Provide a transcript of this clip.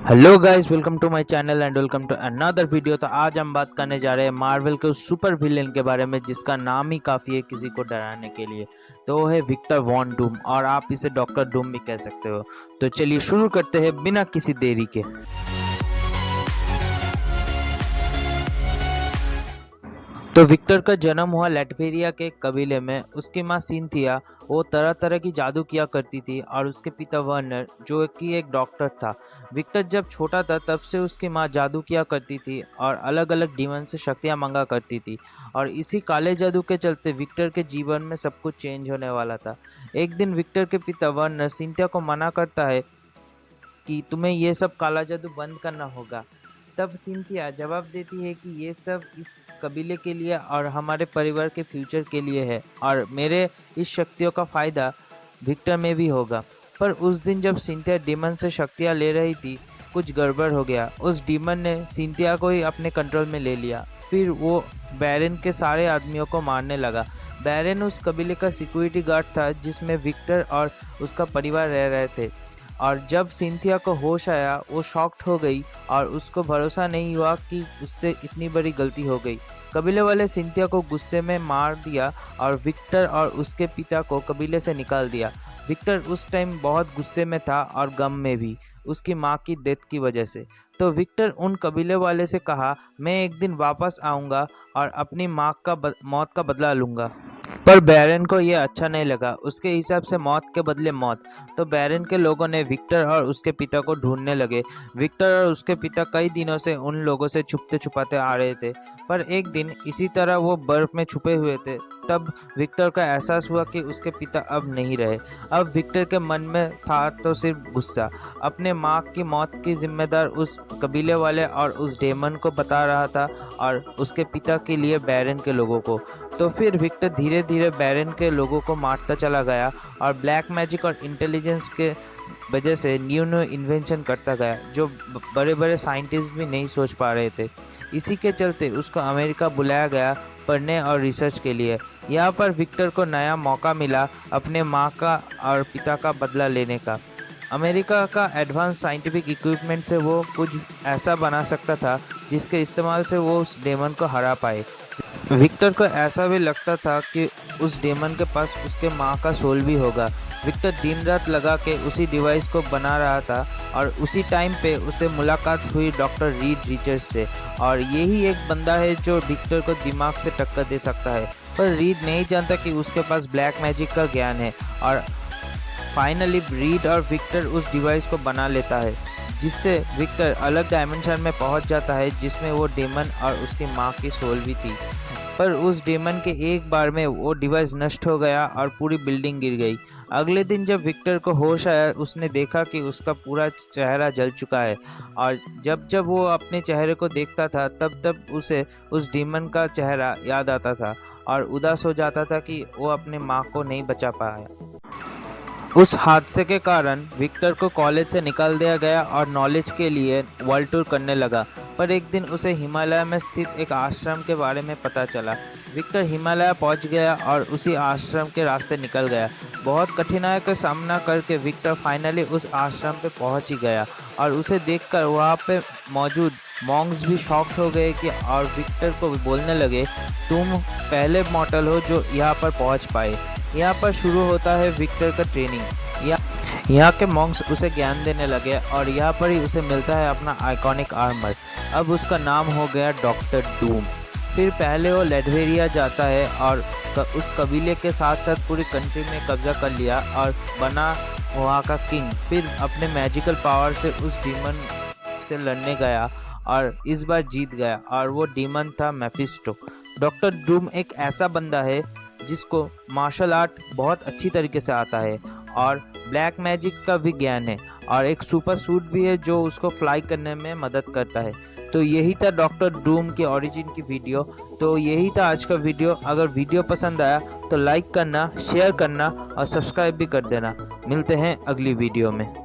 Hello guys, welcome to my channel and welcome to another video. तो आज हम बात करने जा रहे हैं मार्वल के उस सुपर विलेन के बारे में जिसका नाम ही काफ़ी है किसी को डराने के लिए। तो वो है विक्टर वॉन डूम, और आप इसे डॉक्टर डूम भी कह सकते हो। तो चलिए शुरू करते हैं बिना किसी देरी के। तो विक्टर का जन्म हुआ लैटवेरिया के एक कबीले में। उसकी माँ सिंथिया वो तरह तरह की जादू किया करती थी, और उसके पिता वर्नर जो कि एक डॉक्टर था। विक्टर जब छोटा था तब से उसकी माँ जादू किया करती थी और अलग अलग डीमन से शक्तियाँ मांगा करती थी, और इसी काले जादू के चलते विक्टर के जीवन में सब कुछ चेंज होने वाला था। एक दिन विक्टर के पिता वर्नर सिंथिया को मना करता है कि तुम्हें ये सब काला जादू बंद करना होगा। तब सिंथिया जवाब देती है कि ये सब इस कबीले के लिए और हमारे परिवार के फ्यूचर के लिए है, और मेरे इस शक्तियों का फ़ायदा विक्टर में भी होगा। पर उस दिन जब सिंथिया डीमन से शक्तियाँ ले रही थी, कुछ गड़बड़ हो गया। उस डीमन ने सिंथिया को ही अपने कंट्रोल में ले लिया। फिर वो बैरन के सारे आदमियों को मारने लगा। बैरन उस कबीले का सिक्योरिटी गार्ड था जिसमें विक्टर और उसका परिवार रह रहे थे। और जब सिंथिया को होश आया वो शॉक्ड हो गई, और उसको भरोसा नहीं हुआ कि उससे इतनी बड़ी गलती हो गई। कबीले वाले सिंथिया को गुस्से में मार दिया और विक्टर और उसके पिता को कबीले से निकाल दिया। विक्टर उस टाइम बहुत गुस्से में था और गम में भी, उसकी माँ की डेथ की वजह से। तो विक्टर उन कबीले वाले से कहा, मैं एक दिन वापस आऊँगा और अपनी माँ का मौत का बदला लूँगा। पर बैरन को यह अच्छा नहीं लगा। उसके हिसाब से मौत के बदले मौत। तो बैरन के लोगों ने विक्टर और उसके पिता को ढूंढने लगे। विक्टर और उसके पिता कई दिनों से उन लोगों से छुपते छुपाते आ रहे थे, पर एक दिन इसी तरह वो बर्फ में छुपे हुए थे। तब विक्टर का एहसास हुआ कि उसके पिता अब नहीं रहे। अब विक्टर के मन में था तो सिर्फ गुस्सा। अपने माँ की मौत की जिम्मेदार उस कबीले वाले और उस डेमन को बता रहा था, और उसके पिता के लिए बैरन के लोगों को। तो फिर विक्टर धीरे धीरे बैरन के लोगों को मारता चला गया, और ब्लैक मैजिक और इंटेलिजेंस के वजह से न्यू न्यू इन्वेंशन करता गया जो बड़े बड़े साइंटिस्ट भी नहीं सोच पा रहे थे। इसी के चलते उसको अमेरिका बुलाया गया पढ़ने और रिसर्च के लिए। यहाँ पर विक्टर को नया मौका मिला अपने माँ का और पिता का बदला लेने का। अमेरिका का एडवांस साइंटिफिक इक्विपमेंट से वो कुछ ऐसा बना सकता था जिसके इस्तेमाल से वो उस डेमन को हरा पाए। विक्टर को ऐसा भी लगता था कि उस डेमन के पास उसके माँ का सोल भी होगा। विक्टर दिन रात लगा के उसी डिवाइस को बना रहा था, और उसी टाइम पे उसे मुलाकात हुई डॉक्टर रीड रिचर्ड्स से। और यही एक बंदा है जो विक्टर को दिमाग से टक्कर दे सकता है। पर रीड नहीं जानता कि उसके पास ब्लैक मैजिक का ज्ञान है, और फाइनली रीड और विक्टर उस डिवाइस को बना लेता है, जिससे विक्टर अलग डायमेंशन में पहुंच जाता है जिसमें वो डेमन और उसकी माँ की सोल भी थी। पर उस डेमन के एक बार में वो डिवाइस नष्ट हो गया और पूरी बिल्डिंग गिर गई। अगले दिन जब विक्टर को होश आया, उसने देखा कि उसका पूरा चेहरा जल चुका है, और जब जब वो अपने चेहरे को देखता था तब तब उसे उस डेमन का चेहरा याद आता था, और उदास हो जाता था कि वो अपने माँ को नहीं बचा पाया। उस हादसे के कारण विक्टर को कॉलेज से निकाल दिया गया और नॉलेज के लिए वर्ल्ड टूर करने लगा। पर एक दिन उसे हिमालय में स्थित एक आश्रम के बारे में पता चला। विक्टर हिमालय पहुंच गया और उसी आश्रम के रास्ते निकल गया। बहुत कठिनाई का सामना करके विक्टर फाइनली उस आश्रम पे पहुंच ही गया, और उसे देखकर वहाँ पे मौजूद मॉन्क्स भी शॉक्ड हो गए कि और विक्टर को बोलने लगे, तुम पहले मॉर्टल हो जो यहाँ पर पहुँच पाए। यहाँ पर शुरू होता है विक्टर का ट्रेनिंग। यहाँ के मॉन्क्स उसे ज्ञान देने लगे, और यहाँ पर ही उसे मिलता है अपना आइकॉनिक आर्मर। अब उसका नाम हो गया डॉक्टर डूम। फिर पहले वो लैटवेरिया जाता है और उस कबीले के साथ साथ पूरी कंट्री में कब्जा कर लिया और बना वहाँ का किंग। फिर अपने मैजिकल पावर से उस डीमन से लड़ने गया, और इस बार जीत गया, और वो डीमन था मेफिस्टो। डॉक्टर डूम एक ऐसा बंदा है जिसको मार्शल आर्ट बहुत अच्छी तरीके से आता है, और ब्लैक मैजिक का भी ज्ञान है, और एक सुपर सूट भी है जो उसको फ्लाई करने में मदद करता है। तो यही था डॉक्टर डूम के ओरिजिन की वीडियो। तो यही था आज का वीडियो। अगर वीडियो पसंद आया तो लाइक करना, शेयर करना और सब्सक्राइब भी कर देना। मिलते हैं अगली वीडियो में।